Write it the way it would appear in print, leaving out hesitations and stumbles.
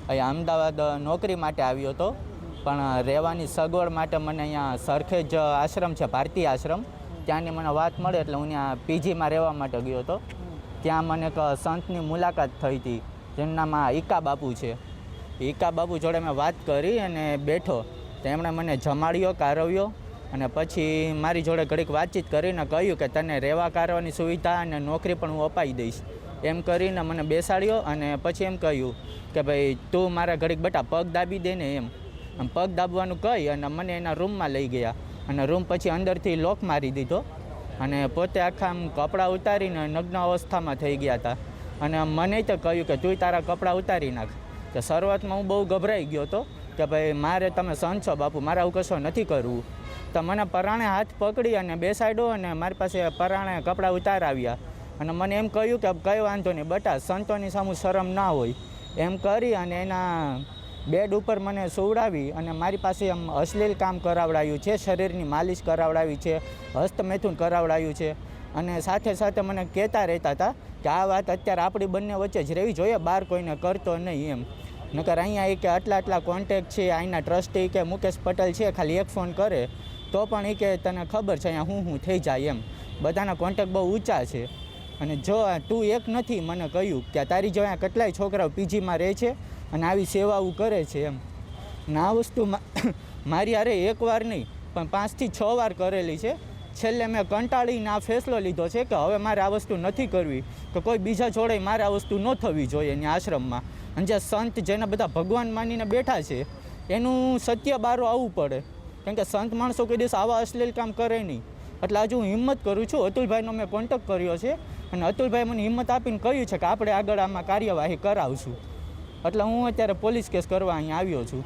અહીંયા અમદાવાદ નોકરી માટે આવ્યો હતો, પણ રહેવાની સગવડ માટે મને અહીંયા સરખેજ આશ્રમ છે, ભારતીય આશ્રમ, ત્યાંની મને વાત મળે એટલે હું ત્યાં પીજીમાં રહેવા માટે ગયો હતો. ત્યાં મને એક સંતની મુલાકાત થઈ હતી, જેનું નામ ઈકા બાપુ છે. ઈકા બાપુ જોડે મેં વાત કરી અને બેઠો તો એમણે મને જમાડ્યો, કારવ્યો અને પછી મારી જોડે ઘડીક વાતચીત કરીને કહ્યું કે તને રહેવા કારવાની સુવિધા અને નોકરી પણ હું અપાવી દઈશ. એમ કરીને મને બેસાડ્યો અને પછી એમ કહ્યું કે ભાઈ તું મારા ઘડીક બેટા પગ દાબી દે ને એમ. પગ દાબવાનું કહી અને મને એના રૂમમાં લઈ ગયા અને રૂમ પછી અંદરથી લોક મારી દીધો અને પોતે આખા આમ કપડાં ઉતારીને નગ્ન અવસ્થામાં થઈ ગયા હતા. અને મને તો કહ્યું કે તું તારા કપડાં ઉતારી નાખ. તો શરૂઆતમાં હું બહુ ગભરાઈ ગયો હતો કે ભાઈ મારે તમે સંત છો બાપુ, મારે આવું કશો નથી કરવું. તો મને પરાણે હાથ પકડી અને બેસાડ્યો અને મારી પાસે પરાણે કપડાં ઉતારાવ્યા અને મને એમ કહ્યું કે કંઈ વાંધો નહીં બટા, સંતોની સામું શરમ ના હોય એમ કરી અને એના બેડ ઉપર મને સુવડાવી અને મારી પાસે આમ અશ્લીલ કામ કરાવડાવ્યું છે, શરીરની માલિશ કરાવડાવી છે, હસ્તમૈથુન કરાવડાવ્યું છે અને સાથે સાથે મને કહેતા રહેતા હતા કે આ વાત અત્યારે આપણી બંને વચ્ચે જ રહેવી જોઈએ, બહાર કોઈને કરતો નહીં એમ. નકર અહીંયા એ કે આટલા કોન્ટેક્ટ છે, અહીંના ટ્રસ્ટી કે મુકેશ પટેલ છે, ખાલી એક ફોન કરે તો પણ એ કે તને ખબર છે અહીંયા હું થઈ જાય એમ. બધાના કોન્ટેક્ટ બહુ ઊંચા છે અને જો તું એક નથી મને કહ્યું કે તારી જો અહીંયા કેટલાય છોકરાઓ પીજીમાં રહે છે અને આવી સેવાઓ કરે છે એમ. અને આ વસ્તુ મારી હારે એકવાર નહીં પણ 5 થી 6 વાર કરેલી છે. છેલ્લે મેં કંટાળીને આ ફેસલો લીધો છે કે હવે મારે આ વસ્તુ નથી કરવી, કે કોઈ બીજા જોડે મારે આ વસ્તુ ન થવી જોઈએ એની આશ્રમમાં. અને જે સંત જેને બધા ભગવાન માનીને બેઠા છે એનું સત્ય બારો આવવું પડે, કેમ કે સંત માણસો કોઈ દિવસ આવા અશ્લીલ કામ કરે નહીં. એટલે આજે હું હિંમત કરું છું. અતુલભાઈનો મેં કોન્ટેક્ટ કર્યો છે અને અતુલભાઈ મને હિંમત આપીને કહ્યું છે કે આપણે આગળ આમાં કાર્યવાહી કરાવશું. એટલે હું અત્યારે પોલીસ કેસ કરવા અહીંયા આવ્યો છું.